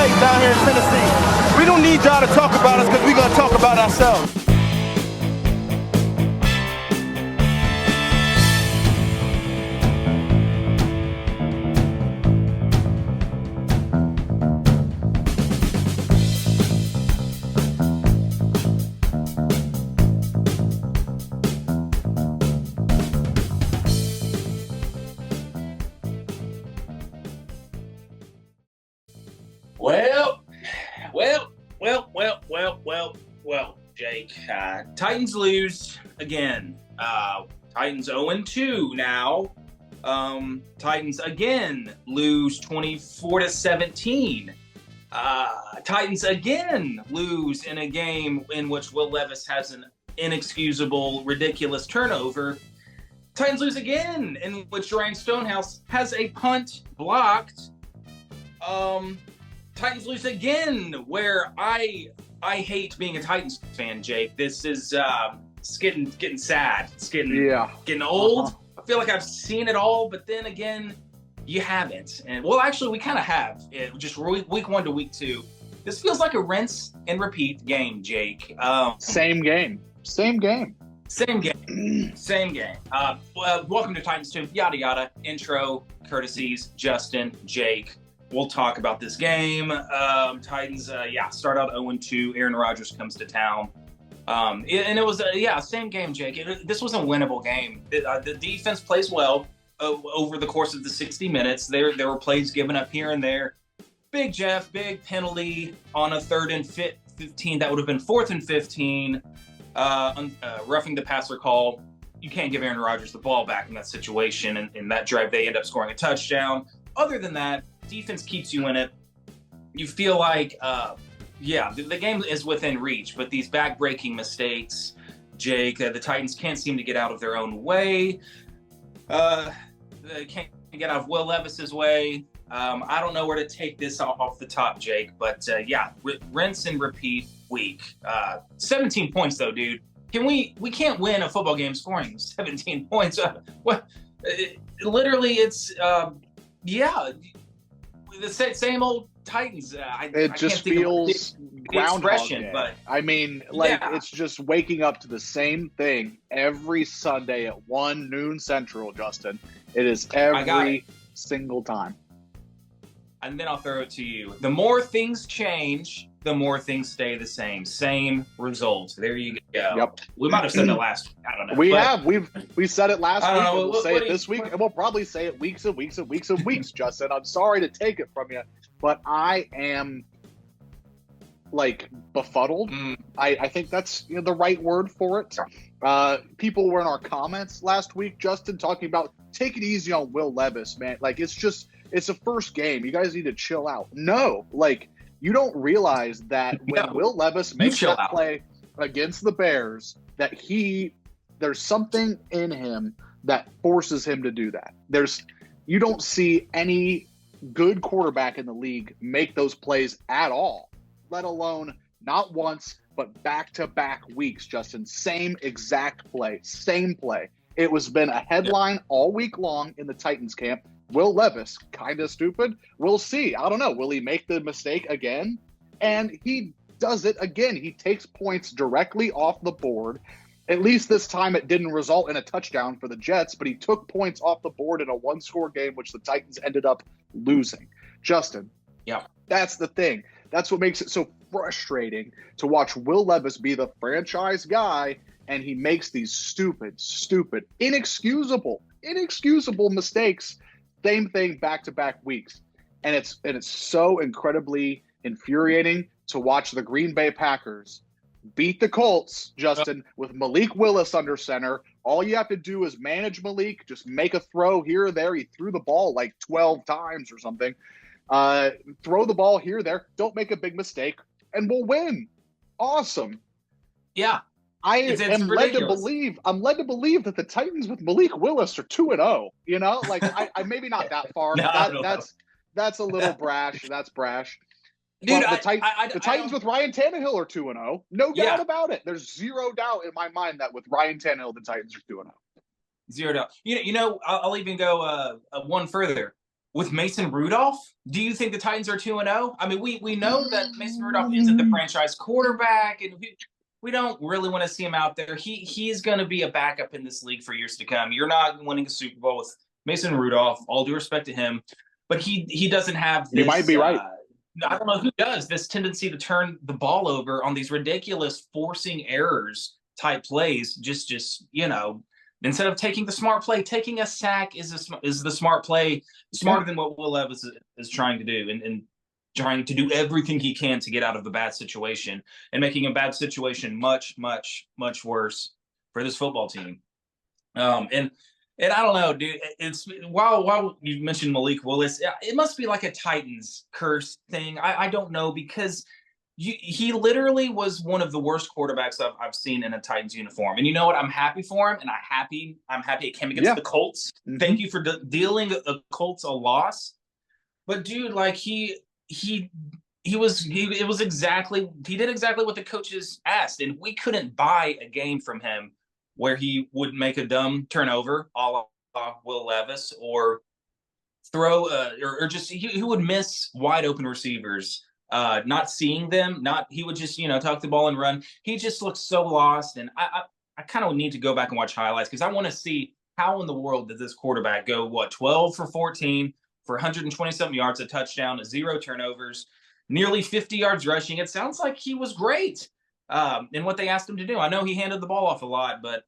great down here in Tennessee. We don't need y'all to talk about us because we're going to talk about ourselves. Well, Jake. Titans lose again. Titans 0-2 now. Titans again lose 24-17. Titans again lose in a game in which Will Levis has an inexcusable, ridiculous turnover. Titans lose again in which Ryan Stonehouse has a punt blocked. Titans lose again where I hate being a Titans fan, Jake. This is it's getting sad. It's getting old. I feel like I've seen it all, but then again, you haven't. And well, actually, we kind of have. Just week 1 to week 2. This feels like a rinse and repeat game, Jake. Same game. Welcome to Titans Tune. Yada yada. Intro, courtesies, Justin, Jake. We'll talk about this game. Titans, start out 0-2. Aaron Rodgers comes to town. And it was, same game, Jake. This was a winnable game. The defense plays well over the course of the 60 minutes. There were plays given up here and there. Big Jeff, big penalty on a 3rd and 15. That would have been 4th and 15. Roughing the passer call. You can't give Aaron Rodgers the ball back in that situation. And in that drive, they end up scoring a touchdown. Other than that, defense keeps you in it. You feel like, the game is within reach, but these back-breaking mistakes, Jake, the Titans can't seem to get out of their own way. They can't get out of Will Levis's way. I don't know where to take this off the top, Jake, but rinse and repeat week. 17 points, though, dude. We can't win a football game scoring 17 points. Literally, it's the same old Titans. It just feels Groundhog Day. But I mean, it's just waking up to the same thing every Sunday at 1 noon Central, Justin. It is every single time. And then I'll throw it to you. The more things change, the more things stay the same. Same result. There you go. Yep. We might have said it last week. I don't know. We said it last week. Know. We'll say it this week, and we'll probably say it weeks and weeks and weeks and weeks, Justin. I'm sorry to take it from you, but I am befuddled. I think that's the right word for it. People were in our comments last week, Justin, talking about take it easy on Will Levis, man. It's a first game. You guys need to chill out. No, you don't realize that when Will Levis makes that play against the Bears, that there's something in him that forces him to do that. You don't see any good quarterback in the league make those plays at all, let alone not once, but back-to-back weeks, Justin. Same exact play, same play. It was been a headline all week long in the Titans camp. Will Levis, kind of stupid. We'll see. I don't know. Will he make the mistake again? And he does it again. He takes points directly off the board. At least this time it didn't result in a touchdown for the Jets, but he took points off the board in a one-score game, which the Titans ended up losing. Justin, that's the thing. That's what makes it so frustrating to watch Will Levis be the franchise guy, and he makes these stupid, inexcusable mistakes. Same thing back-to-back weeks. And it's so incredibly infuriating to watch the Green Bay Packers beat the Colts, Justin, with Malik Willis under center. All you have to do is manage Malik, just make a throw here or there. He threw the ball 12 times or something. Throw the ball here or there. Don't make a big mistake, and we'll win. Awesome. Yeah. I'm led to believe that the Titans with Malik Willis are 2-0. I maybe not that far. That's a little brash. That's brash. Dude, the Titans with Ryan Tannehill are 2-0. No doubt about it. There's zero doubt in my mind that with Ryan Tannehill, the Titans are 2-0. Zero doubt. I'll even go one further. with Mason Rudolph, do you think the Titans are 2-0? I mean, we know that Mason Rudolph isn't the franchise quarterback, and we don't really want to see him out there. He's going to be a backup in this league for years to come. You're not winning a Super Bowl with Mason Rudolph. All due respect to him, but he doesn't have this. You might be right. I don't know who does, this tendency to turn the ball over on these ridiculous forcing errors type plays. Just instead of taking the smart play, taking a sack is the smart play, smarter than what Will Levis is trying to do, and trying to do everything he can to get out of a bad situation, and making a bad situation much, much, much worse for this football team. And I don't know, dude. It's while you mentioned Malik Willis, it must be like a Titans curse thing. I don't know, because he literally was one of the worst quarterbacks I've seen in a Titans uniform. And you know what? I'm happy for him, and I'm happy it came against the Colts. Mm-hmm. Thank you for dealing the Colts a loss. But dude, like he did exactly what the coaches asked, and we couldn't buy a game from him where he would make a dumb turnover, a la Will Levis, or throw, or just he would miss wide open receivers, not seeing them. He would just tuck the ball and run. He just looks so lost, and I kind of need to go back and watch highlights, because I want to see how in the world did this quarterback go 12 for 14 for 127 yards, a touchdown, 0 turnovers, nearly 50 yards rushing. It sounds like he was great. And what they asked him to do. I know he handed the ball off a lot, but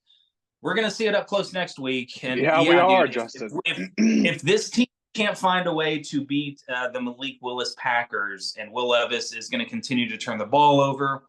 we're going to see it up close next week. And we are, dude, Justin. If this team can't find a way to beat the Malik Willis Packers, and Will Levis is going to continue to turn the ball over,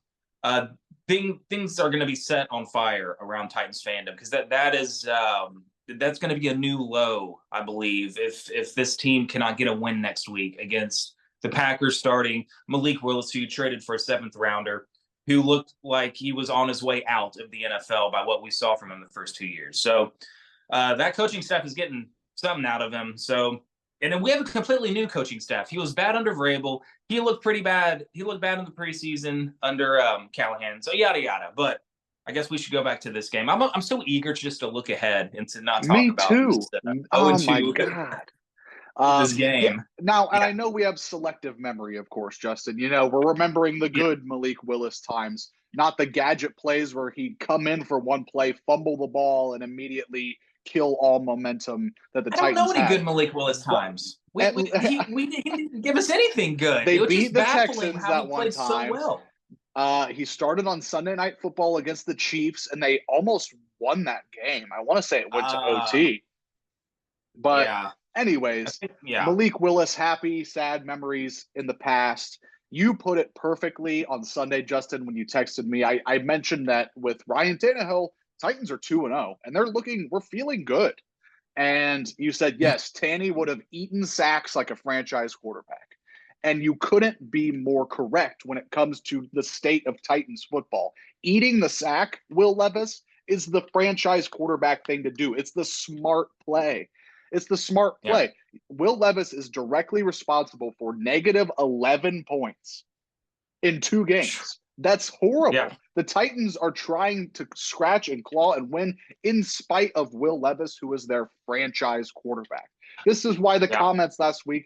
things are going to be set on fire around Titans fandom, because that's going to be a new low, I believe, if this team cannot get a win next week against the Packers starting Malik Willis, who you traded for a 7th rounder, who looked like he was on his way out of the NFL by what we saw from him the first 2 years. So that coaching staff is getting something out of him. So, and then we have a completely new coaching staff. He was bad under Vrabel. He looked pretty bad. He looked bad in the preseason under Callahan. So yada yada. But I guess we should go back to this game. I'm so eager just to look ahead and to not talk about this. Oh my God. This game. Yeah. Now, and I know we have selective memory, of course, Justin. We're remembering the good Malik Willis times, not the gadget plays where he'd come in for one play, fumble the ball, and immediately kill all momentum that the Titans had. I don't know any good Malik Willis times. He didn't give us anything good. They beat the Texans that one time. So well. He started on Sunday Night Football against the Chiefs, and they almost won that game. I want to say it went to OT. But yeah. Anyways, Malik Willis, happy, sad memories in the past. You put it perfectly on Sunday, Justin, when you texted me. I mentioned that with Ryan Tannehill, Titans are 2-0, and we're feeling good. And you said, yes, Tanny would have eaten sacks like a franchise quarterback. And you couldn't be more correct when it comes to the state of Titans football. Eating the sack, Will Levis, is the franchise quarterback thing to do. It's the smart play. It's the smart play. Yeah. Will Levis is directly responsible for negative 11 points in 2 games. That's horrible. Yeah. The Titans are trying to scratch and claw and win in spite of Will Levis, who is their franchise quarterback. This is why the comments last week,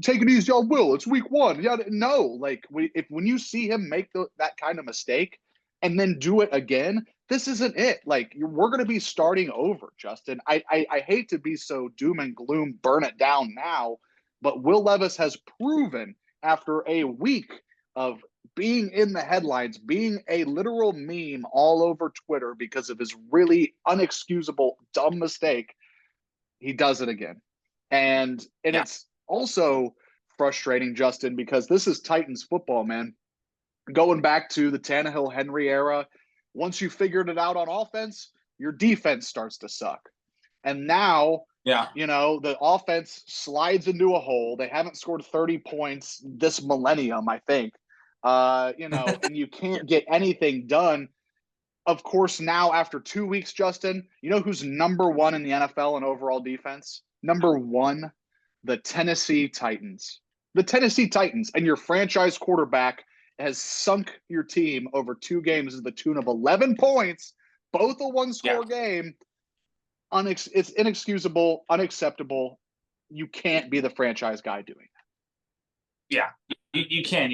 take it easy on Will. It's week 1. Yeah, no, when you see him make that kind of mistake and then do it again, this isn't it. We're going to be starting over, Justin. I hate to be so doom and gloom, burn it down now, but Will Levis has proven after a week of being in the headlines, being a literal meme all over Twitter because of his really unexcusable, dumb mistake, he does it again. And it's also frustrating, Justin, because this is Titans football, man. Going back to the Tannehill-Henry era, once you figured it out on offense, your defense starts to suck. And now, the offense slides into a hole. They haven't scored 30 points this millennium, I think. And you can't get anything done. Of course, now after 2 weeks, Justin, you know who's number 1 in the NFL in overall defense? Number 1, the Tennessee Titans. The Tennessee Titans, and your franchise quarterback has sunk your team over 2 games to the tune of 11 points, both a one-score game. It's inexcusable, unacceptable. you can't be the franchise guy doing it. Yeah, you can't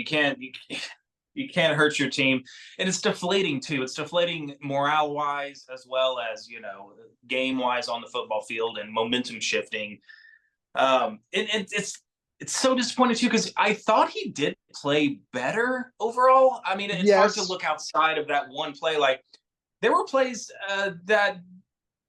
hurt your team, and it's deflating too. It's deflating morale wise as well as game wise on the football field and momentum shifting. It's so disappointing too because I thought he did play better overall. I mean, it's hard to look outside of that one play. Like there were plays that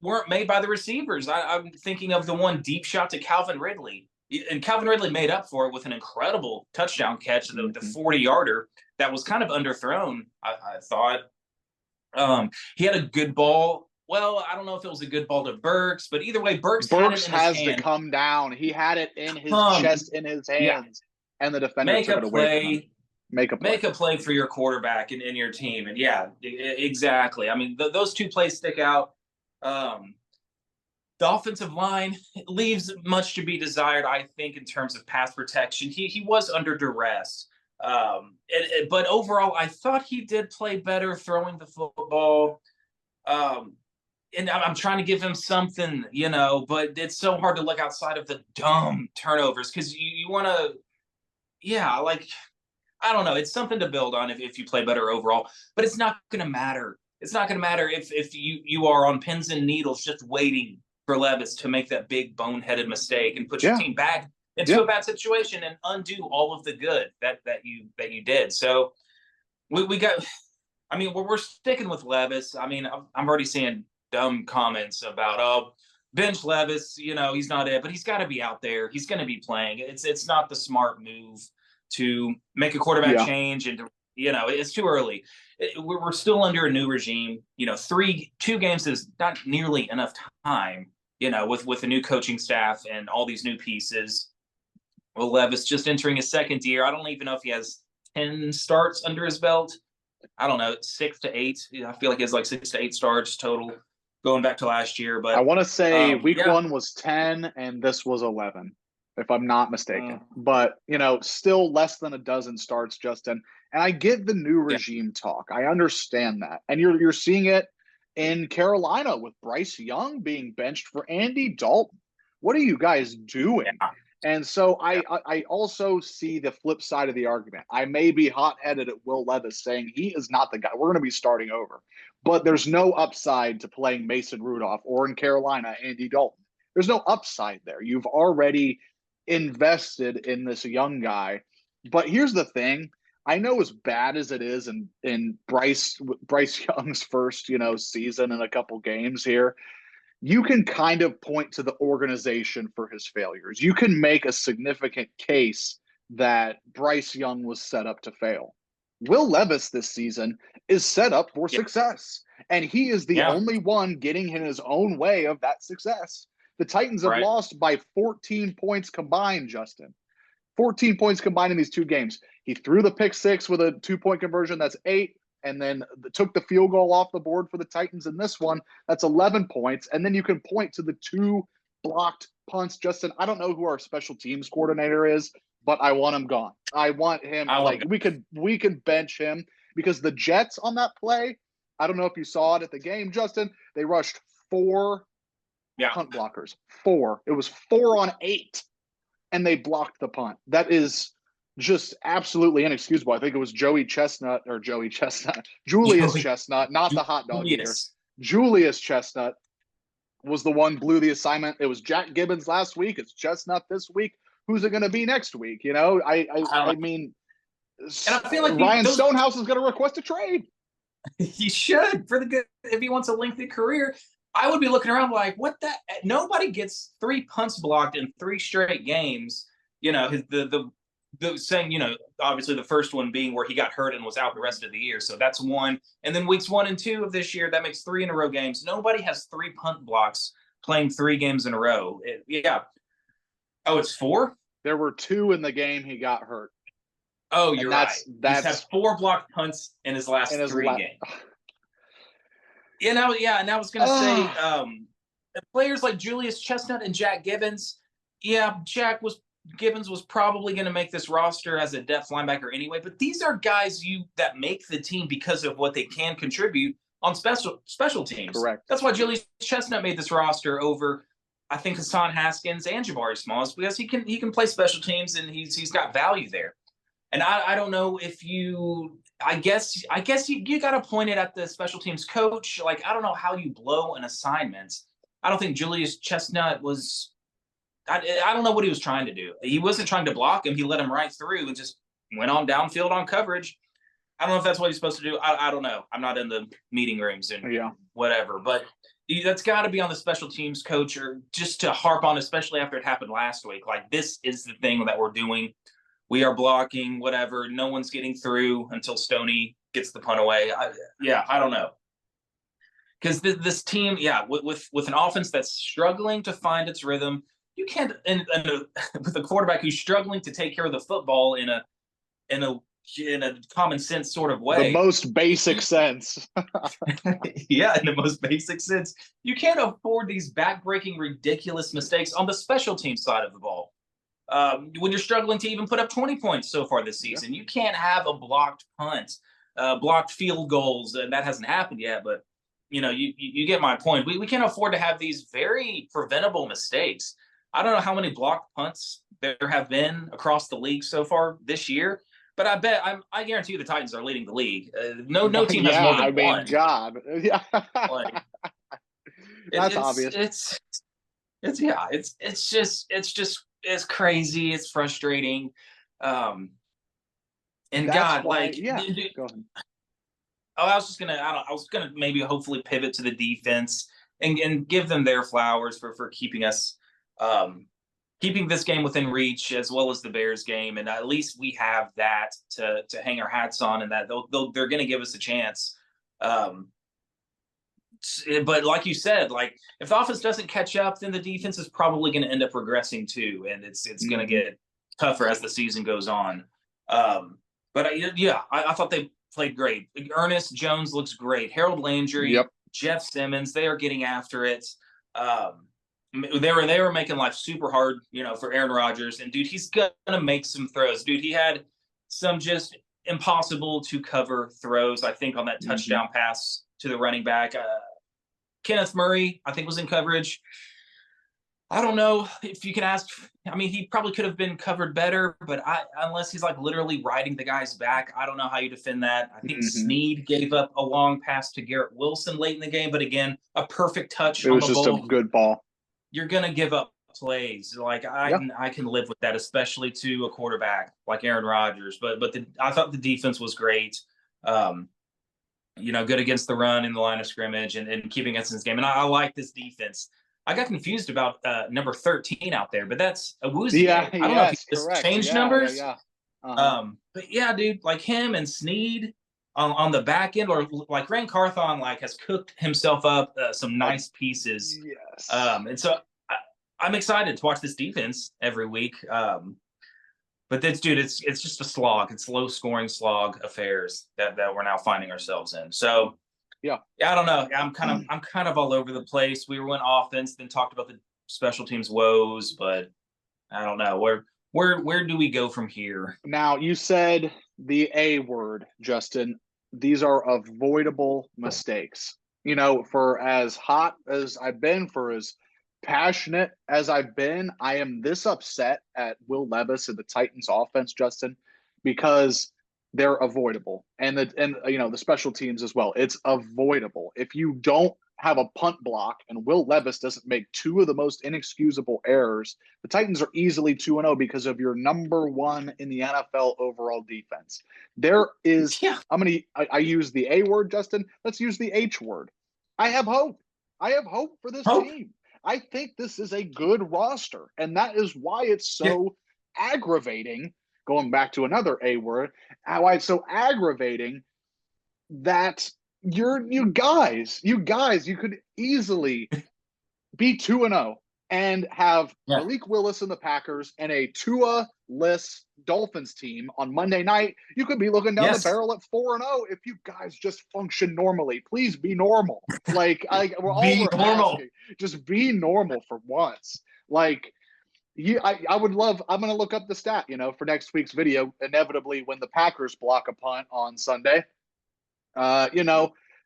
weren't made by the receivers. I'm thinking of the one deep shot to Calvin Ridley. And Calvin Ridley made up for it with an incredible touchdown catch, the 40-yarder that was kind of underthrown, I thought. He had a good ball. Well, I don't know if it was a good ball to Burks, but either way, Burks has to come down. He had it in his chest, in his hands, and the defender took it away from him. Make a play for your quarterback and your team. And yeah, exactly. I mean, those two plays stick out. The offensive line leaves much to be desired, I think, in terms of pass protection. He was under duress. But overall, I thought he did play better throwing the football. And I'm trying to give him something, but it's so hard to look outside of the dumb turnovers because you want to, I don't know. It's something to build on if you play better overall, but it's not going to matter. It's not going to matter if you are on pins and needles just waiting for Levis to make that big boneheaded mistake and put your team back into a bad situation and undo all of the good that you did. So we got. I mean, we're sticking with Levis. I mean, I'm already seeing dumb comments about bench Levis. He's not it, but he's got to be out there. He's going to be playing. It's not the smart move to make a quarterback change, and it's too early. We're still under a new regime. 2 games is not nearly enough time. With a new coaching staff and all these new pieces. Well, Levis just entering his second year. I don't even know if he has 10 starts under his belt. I don't know, 6 to 8. I feel like he has like 6 to 8 starts total going back to last year. But I want to say week 1 was 10 and this was 11, if I'm not mistaken. But, still less than a dozen starts, Justin. And I get the new regime talk. I understand that. And you're seeing it in Carolina with Bryce Young being benched for Andy Dalton. What are you guys doing? Yeah. And so I also see the flip side of the argument. I may be hot-headed at Will Levis saying he is not the guy. We're going to be starting over. But there's no upside to playing Mason Rudolph or in Carolina, Andy Dalton. There's no upside there. You've already invested in this young guy. But here's the thing. I know as bad as it is in Bryce Young's first, season and a couple games here, you can kind of point to the organization for his failures. You can make a significant case that Bryce Young was set up to fail. Will Levis this season is set up for success, and he is the only one getting in his own way of that success. The Titans have lost by 14 points combined, Justin. 14 points combined in these 2 games. He threw the pick 6 with a 2-point conversion. That's 8. And then took the field goal off the board for the Titans in this one. That's 11 points. And then you can point to the 2 blocked punts. Justin, I don't know who our special teams coordinator is, but I want him gone. I want him. We could bench him because the Jets on that play, I don't know if you saw it at the game, Justin, they rushed 4 punt blockers. 4. It was 4 on 8. And they blocked the punt. That is just absolutely inexcusable. I think it was Julius Chestnut, not the hot dog eater. Julius Chestnut was the one blew the assignment. It was Jack Gibbons last week. It's Chestnut this week. Who's it going to be next week? I mean, and I feel like Ryan Stonehouse is going to request a trade. He should for the good. If he wants a lengthy career, I would be looking around like, what the? Nobody gets 3 punts blocked in 3 straight games. The saying, obviously the first one being where he got hurt and was out the rest of the year. So that's 1. And then weeks 1 and 2 of this year, that makes 3 in a row games. Nobody has 3 punt blocks playing 3 games in a row. Oh, it's 4? There were 2 in the game he got hurt. Oh, you're right. He's had 4 blocked punts in his last 3 games. And I was going to say players like Julius Chestnut and Jack Gibbons. Yeah, Gibbons was probably going to make this roster as a depth linebacker anyway, but these are guys that make the team because of what they can contribute on special teams. Correct. That's why Julius Chestnut made this roster over I think Hassan Haskins and Jabari Smalls, because he can play special teams and he's got value there. And I don't know if I guess you got to point it at the special teams coach. Like, I don't know how you blow an assignment. I don't think Julius Chestnut was. I don't know what he was trying to do. He wasn't trying to block him. He let him right through and just went on downfield on coverage. I don't know if that's what he's supposed to do. I don't know. I'm not in the meeting rooms and whatever, but that's got to be on the special teams coach, or just to harp on, especially after it happened last week. Like, this is the thing that we're doing. We are blocking, whatever. No one's getting through until Stoney gets the punt away. I don't know. Because this team, with an offense that's struggling to find its rhythm, you can't, and with a quarterback who's struggling to take care of the football in a common sense sort of way. The most basic sense. Yeah, in the most basic sense. You can't afford these backbreaking, ridiculous mistakes on the special team side of the ball. When you're struggling to even put up 20 points so far this season, you can't have a blocked punt, blocked field goals, and that hasn't happened yet, but you get my point. We can't afford to have these very preventable mistakes. I don't know how many blocked punts there have been across the league so far this year, but I guarantee you the Titans are leading the league. No team has more than one. God, yeah, that's obvious. It's crazy. It's frustrating. And that's God, why, go ahead. I was gonna maybe hopefully pivot to the defense and give them their flowers for keeping us. Keeping this game within reach, as well as the Bears game, and at least we have that to hang our hats on, and that they're going to give us a chance. But like you said, like, if the offense doesn't catch up, then the defense is probably going to end up regressing too, and it's going to get tougher as the season goes on. But I thought they played great. Ernest Jones looks great. Harold Landry, Jeff Simmons, they are getting after it. They were making life super hard, for Aaron Rodgers. And, dude, he's going to make some throws. Dude, he had some just impossible to cover throws, I think, on that touchdown pass to the running back. Kenneth Murray, I think, was in coverage. I don't know if you can ask. I mean, he probably could have been covered better, but unless he's like literally riding the guy's back, I don't know how you defend that. I think Snead gave up a long pass to Garrett Wilson late in the game, but again, a perfect touch. It was just a good ball. You're going to give up plays. Like, I can live with that, especially to a quarterback like Aaron Rodgers. But I thought the defense was great. Good against the run in the line of scrimmage and keeping us in this game. And I like this defense. I got confused about number 13 out there, but that's Awuzie. I don't know if he just changed numbers. But yeah, dude, like him and Snead on the back end, or like Rand Carthon, like, has cooked himself up some nice pieces. Yes. And so I'm excited to watch this defense every week. But this, dude, it's just a slog. It's low scoring slog affairs that we're now finding ourselves in. So yeah, I don't know. I'm kind of all over the place. We went offense, then talked about the special teams woes, but I don't know where do we go from here? Now, you said the A word, Justin. These are avoidable mistakes. For as hot as I've been, for as passionate as I've been, I am this upset at Will Levis and the Titans offense, Justin, because they're avoidable. And the special teams as well. It's avoidable. If you don't have a punt block and Will Levis doesn't make two of the most inexcusable errors, the Titans are easily 2-0 because of your number one in the NFL overall defense. There is, I use the A word, Justin. Let's use the H word. I have hope. I have hope for this team. I think this is a good roster, and that is why it's so aggravating, going back to another A word, why it's so aggravating that you guys, you could easily be 2-0 and have Malik Willis and the Packers and a Tua-less Dolphins team on Monday night. You could be looking down the barrel at 4-0 if you guys just function normally. Please be normal. Like, we're normal. Asking. Just be normal for once. Like, I would love. I'm going to look up the stat, for next week's video. Inevitably, when the Packers block a punt on Sunday,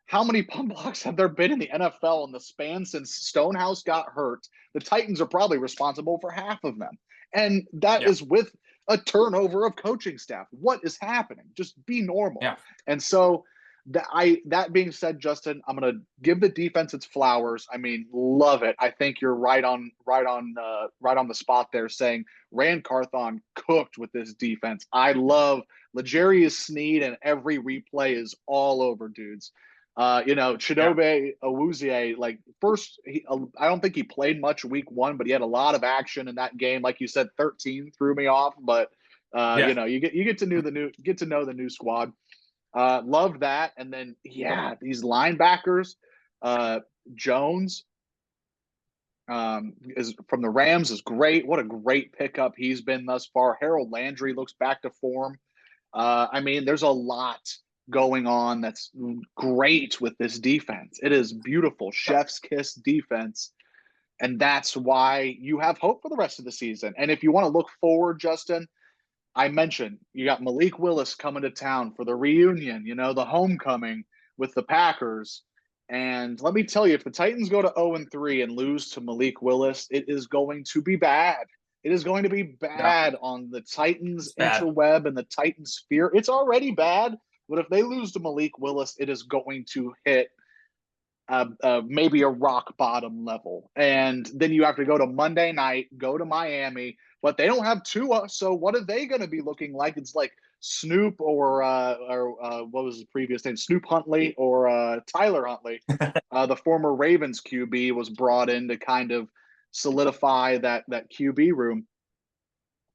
how many punt blocks have there been in the NFL in the span since Stonehouse got hurt? The Titans are probably responsible for half of them. And that Yeah. is with a turnover of coaching staff. What is happening? Just be normal. Yeah. And so that being said, Justin, I'm gonna give the defense its flowers. I mean, love it. I think you're right on the spot there, saying Rand Carthon cooked with this defense. I love L'Jarius Sneed, and every replay is all over dudes. Chidobe Awuzie, like I don't think he played much week 1, but he had a lot of action in that game. Like you said, 13 threw me off, but you get to know the new squad. Love that. And then, these linebackers, Jones is from the Rams is great. What a great pickup he's been thus far. Harold Landry looks back to form. I mean, there's a lot going on that's great with this defense. It is beautiful, chef's kiss defense. And that's why you have hope for the rest of the season. And if you want to look forward, Justin, I mentioned you got Malik Willis coming to town for the reunion, the homecoming with the Packers. And let me tell you, if the Titans go to 0-3 and lose to Malik Willis, it is going to be bad. It is going to be bad on the Titans interweb and the Titans sphere. It's already bad, but if they lose to Malik Willis, it is going to hit maybe a rock bottom level. And then you have to go to Monday night, go to Miami, but they don't have Tua. So what are they going to be looking like? It's like Snoop or what was his previous name? Snoop Huntley or Tyler Huntley, the former Ravens QB, was brought in to kind of solidify that QB room.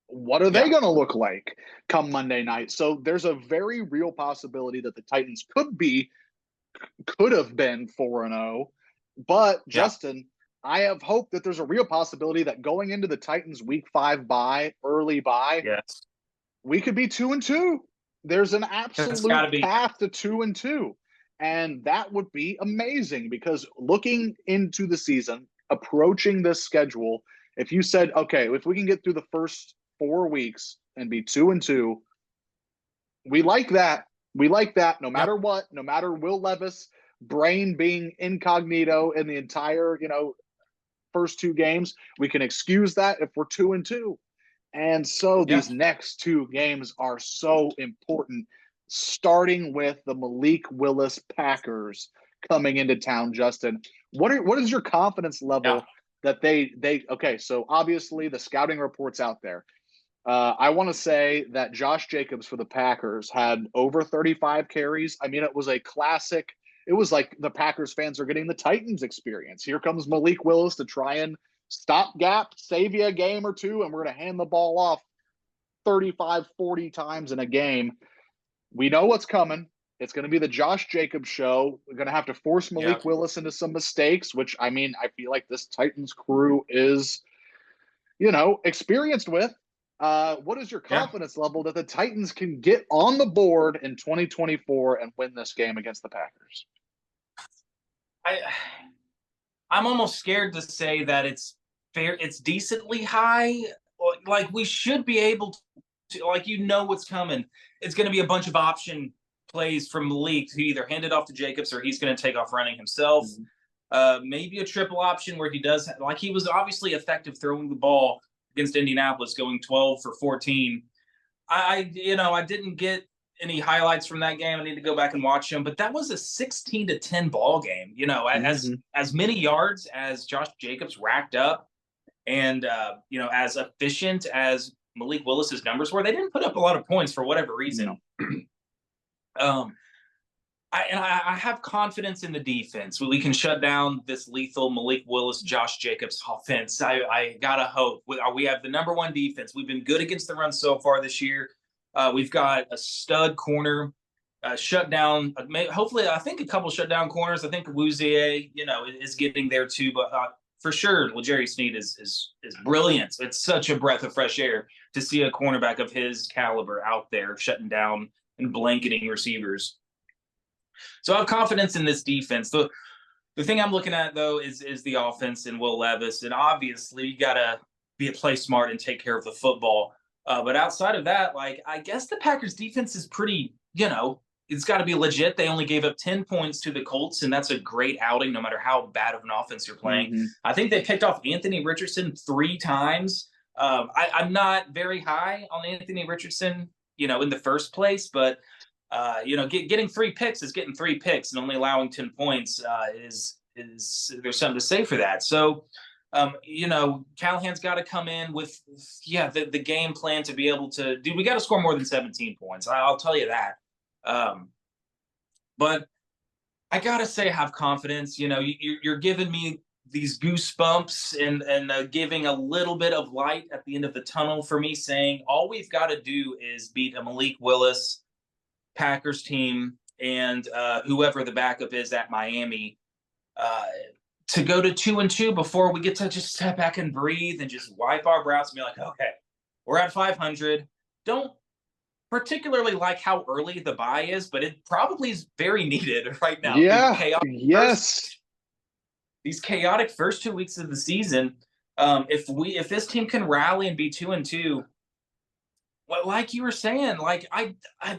What are they going to look like come Monday night? So there's a very real possibility that the Titans could have been 4-0. But Justin, I have hope that there's a real possibility that going into the Titans week 5 early bye, we could be 2-2. There's an absolute path to 2-2. And that would be amazing, because looking into the season, approaching this schedule, if you said, okay, if we can get through the first 4 weeks and be 2-2, we like that. We like that no matter what, no matter Will Levis' brain being incognito in the entire, first 2 games. We can excuse that if we're 2-2. And so these next 2 games are so important, starting with the Malik Willis Packers coming into town. Justin, what is your confidence level that they okay, so obviously the scouting report's out there. I want to say that Josh Jacobs for the Packers had over 35 carries. I mean, it was a classic. It was like the Packers fans are getting the Titans experience. Here comes Malik Willis to try and stopgap, save you a game or 2, and we're going to hand the ball off 35, 40 times in a game. We know what's coming. It's going to be the Josh Jacobs show. We're going to have to force Malik Willis into some mistakes, which, I mean, I feel like this Titans crew is, experienced with. What is your confidence level that the Titans can get on the board in 2024 and win this game against the Packers? I'm almost scared to say that it's fair. It's decently high. Like, we should be able to, what's coming. It's going to be a bunch of option plays from Malik to either hand it off to Jacobs or he's going to take off running himself. Maybe a triple option where he does, he was obviously effective throwing the ball against Indianapolis, going 12 for 14. I didn't get any highlights from that game. I need to go back and watch them, but that was a 16-10 ball game. As many yards as Josh Jacobs racked up, and as efficient as Malik Willis's numbers were, they didn't put up a lot of points for whatever reason. I have confidence in the defense. We can shut down this lethal Malik Willis, Josh Jacobs offense. I gotta hope. We have the number 1 defense. We've been good against the run so far this year. We've got a stud corner, shut down. Hopefully, I think a couple shutdown corners. I think Awuzie, is getting there too. But for sure, L'Jarius Sneed is brilliant. It's such a breath of fresh air to see a cornerback of his caliber out there shutting down and blanketing receivers. So I have confidence in this defense. The thing I'm looking at, though, is the offense and Will Levis. And obviously, you got to play smart and take care of the football. But outside of that, I guess the Packers defense is pretty, it's got to be legit. They only gave up 10 points to the Colts, and that's a great outing no matter how bad of an offense you're playing. Mm-hmm. I think they picked off Anthony Richardson 3 times. I'm not very high on Anthony Richardson, in the first place, but getting 3 picks is getting 3 picks, and only allowing 10 points is there's something to say for that. So, Callahan's got to come in with the game plan to be able to do. We got to score more than 17 points. I'll tell you that. But I gotta say, I have confidence. You're giving me these goosebumps and giving a little bit of light at the end of the tunnel for me, saying all we've got to do is beat a Malik Willis Packers team and whoever the backup is at Miami to go to 2-2 before we get to just step back and breathe and just wipe our brows and be like, okay, we're at 500. Don't particularly like how early the bye is, but it probably is very needed right now. Yeah. Yes. These chaotic first 2 weeks of the season. If this team can rally and be 2-2, like you were saying,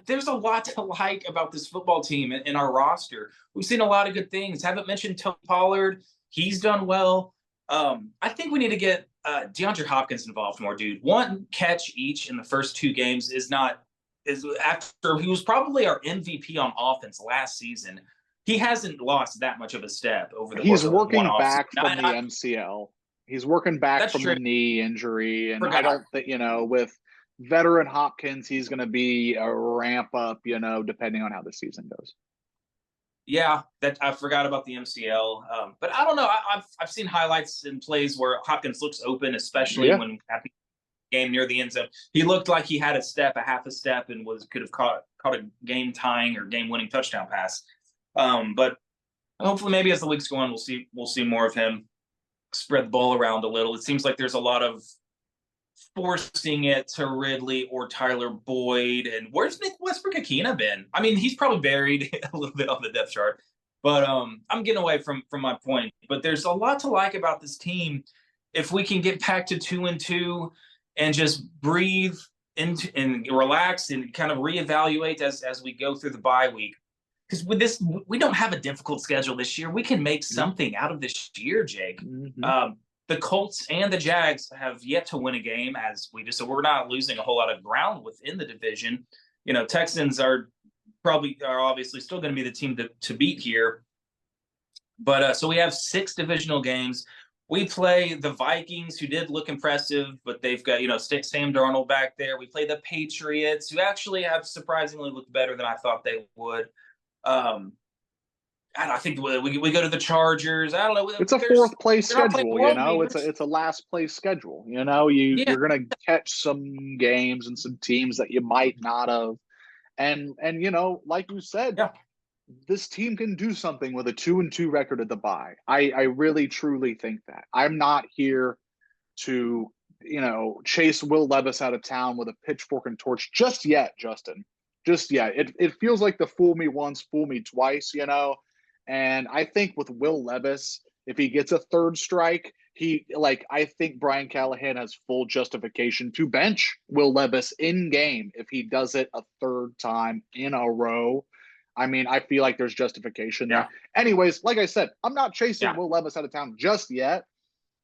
there's a lot to like about this football team in our roster. We've seen a lot of good things. Haven't mentioned Tony Pollard. He's done well. I think we need to get DeAndre Hopkins involved more, dude. 1 catch each in the first 2 games is after he was probably our MVP on offense last season. He hasn't lost that much of a step over the course of one offseason. He's working back from the MCL. He's working back from the knee injury. And I don't think, with veteran Hopkins, he's going to be a ramp up, depending on how the season goes. Yeah, that I forgot about the MCL. But I don't know. I've seen highlights and plays where Hopkins looks open, especially when at the game near the end zone. He looked like he had a half a step, and could have caught a game tying or game winning touchdown pass. But hopefully, maybe as the weeks go on, we'll see more of him spread the ball around a little. It seems like there's a lot of forcing it to Ridley or Tyler Boyd. And where's Nick Westbrook-Ikhine been? I mean, he's probably buried a little bit on the depth chart. But I'm getting away from my point. But there's a lot to like about this team. If we can get back to 2-2 and just breathe and relax and kind of reevaluate as we go through the bye week. Because with this, we don't have a difficult schedule this year. We can make something out of this year, Jake. Mm-hmm. The Colts and the Jags have yet to win a game, as we just said. We're not losing a whole lot of ground within the division. Texans are obviously still going to be the team to beat here. But so we have 6 divisional games. We play the Vikings, who did look impressive, but they've got, Sam Darnold back there. We play the Patriots, who actually have surprisingly looked better than I thought they would. I think we go to the Chargers. I don't know. It's a 4th place schedule, It's a last place schedule. You're going to catch some games and some teams that you might not have. And like you said, this team can do something with a 2-2 record at the bye. I really, truly think that. I'm not here to, chase Will Levis out of town with a pitchfork and torch just yet, Justin. Just yet. It feels like the fool me once, fool me twice, And I think with Will Levis, if he gets a 3rd strike, I think Brian Callahan has full justification to bench Will Levis in game if he does it a 3rd time in a row. I mean, I feel like there's justification there. Anyways, like I said, I'm not chasing Will Levis out of town just yet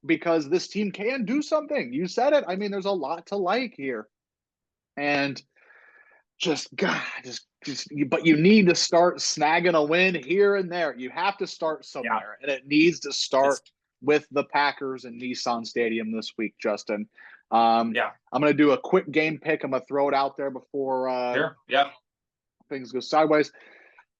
because this team can do something. You said it. I mean, there's a lot to like here. And but you need to start snagging a win here and there. You have to start somewhere, and it needs to start with the Packers and Nissan Stadium this week, Justin. I'm going to do a quick game pick. I'm going to throw it out there before things go sideways.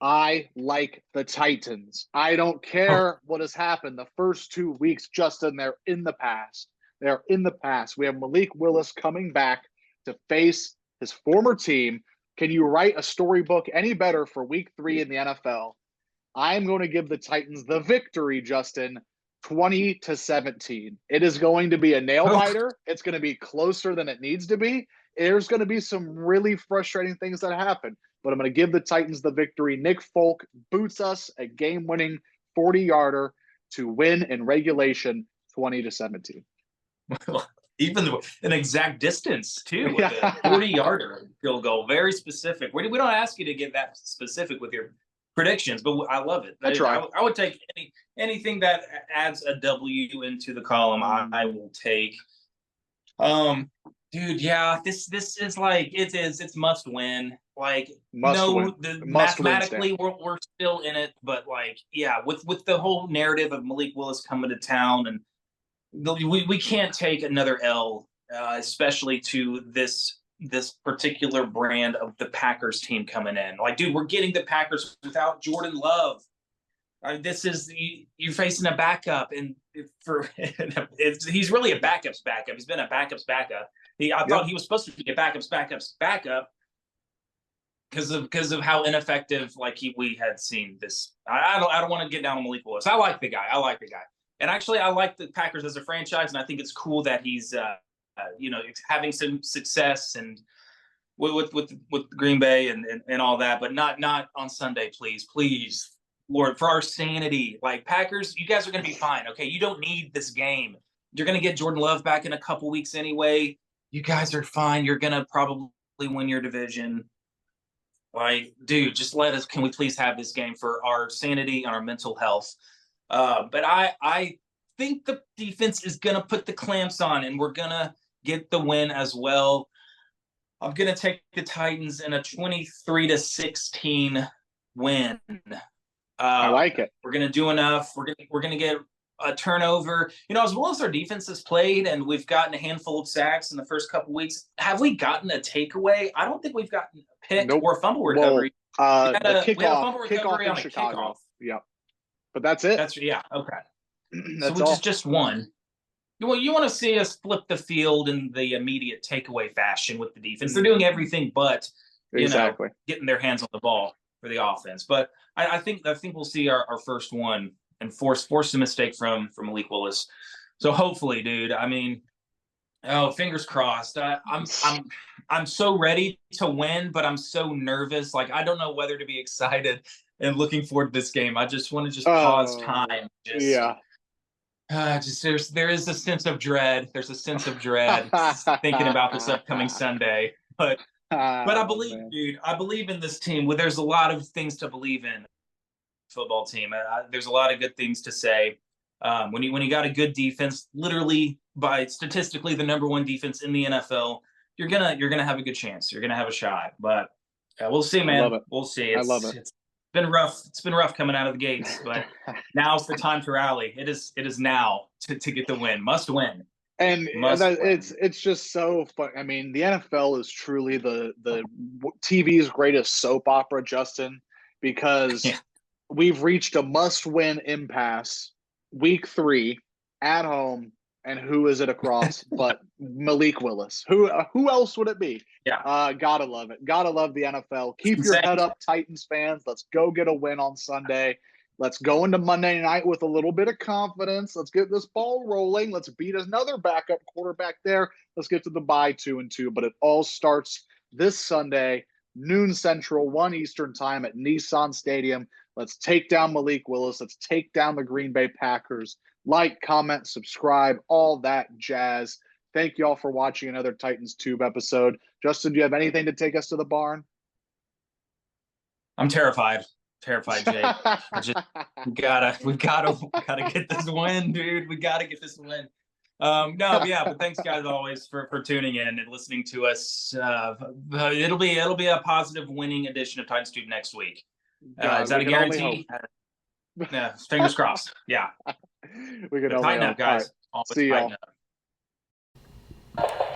I like the Titans. I don't care what has happened the first 2 weeks, Justin. They're in the past. They're in the past. We have Malik Willis coming back to face his former team. Can you write a storybook any better for week 3 in the NFL? I'm going to give the Titans the victory, Justin, 20-17. It is going to be a nail biter. It's going to be closer than it needs to be. There's going to be some really frustrating things that happen, but I'm going to give the Titans the victory. Nick Folk boots us a game-winning 40-yarder to win in regulation 20-17. Even an exact distance too, with a 40-yarder field goal, very specific. We don't ask you to get that specific with your predictions, but I love it. That's right. I would take anything that adds a W into the column. I will take. Dude, yeah, this is like it's must win. Like mathematically we're still in it, but like yeah, with the whole narrative of Malik Willis coming to town, and we can't take another L, especially to this particular brand of the Packers team coming in. Like, dude, we're getting the Packers without Jordan Love. This is you're facing a backup, and he's really a backup's backup. He's been a backup's backup. I thought he was supposed to be a backup's backup because of how ineffective we had seen this. I don't want to get down on Malik Willis. I like the guy. And actually, I like the Packers as a franchise, and I think it's cool that he's having some success and with Green Bay and all that, but not on Sunday, please, Lord, for our sanity. Like, Packers, you guys are going to be fine. Okay, you don't need this game. You're going to get Jordan Love back in a couple weeks anyway. You guys are fine. You're going to probably win your division. Like, dude, just can we please have this game for our sanity and our mental health? But I think the defense is going to put the clamps on, and we're going to get the win as well. I'm going to take the Titans in a 23-16 win. I like it. We're going to do enough. We're going to get a turnover. As well as our defense has played, and we've gotten a handful of sacks in the first couple weeks, have we gotten a takeaway? I don't think we've gotten a pick or a fumble recovery. Well, we had a fumble recovery in on Chicago. A kickoff. Yeah. But that's it. Okay. That's so all. just one. You want to see us flip the field in the immediate takeaway fashion with the defense. They're doing everything but getting their hands on the ball for the offense. But I think we'll see our first one and force a mistake from Malik Willis. So hopefully, dude. I mean, fingers crossed. I'm so ready to win, but I'm so nervous. Like, I don't know whether to be excited and looking forward to this game. I just want to pause time. There is a sense of dread. There's a sense of dread thinking about this upcoming Sunday. But I believe, dude. I believe in this team. Well, there's a lot of things to believe in. Football team. There's a lot of good things to say. When you got a good defense, literally by statistically the number one defense in the NFL, you're gonna have a good chance. You're gonna have a shot. But we'll see, man. I love it. We'll see. I love it. It's been rough. It's been rough coming out of the gates, but now's the time to rally. It is now to get the win. Must win. And it's just so fun. I mean, the NFL is truly the TV's greatest soap opera, Justin, because we've reached a must-win impasse. Week 3 at home, and who is it across but Malik Willis? Who else would it be? Yeah. Gotta love it. Gotta love the NFL. Keep your head up, Titans fans. Let's go get a win on Sunday. Let's go into Monday night with a little bit of confidence. Let's get this ball rolling. Let's beat another backup quarterback there. Let's get to the bye 2-2. But it all starts this Sunday, noon Central, 1 Eastern time at Nissan Stadium. Let's take down Malik Willis. Let's take down the Green Bay Packers. Like, comment, subscribe, all that jazz. Thank you all for watching another Titans Tube episode. Justin, do you have anything to take us to the barn? I'm terrified, Jake. We gotta get this win, dude. We gotta get this win. But thanks guys always for tuning in and listening to us. It'll be a positive winning edition of Titans Tube next week. Is that a guarantee? Fingers crossed. Yeah. We can tighten up, guys. Right. See y'all. Up.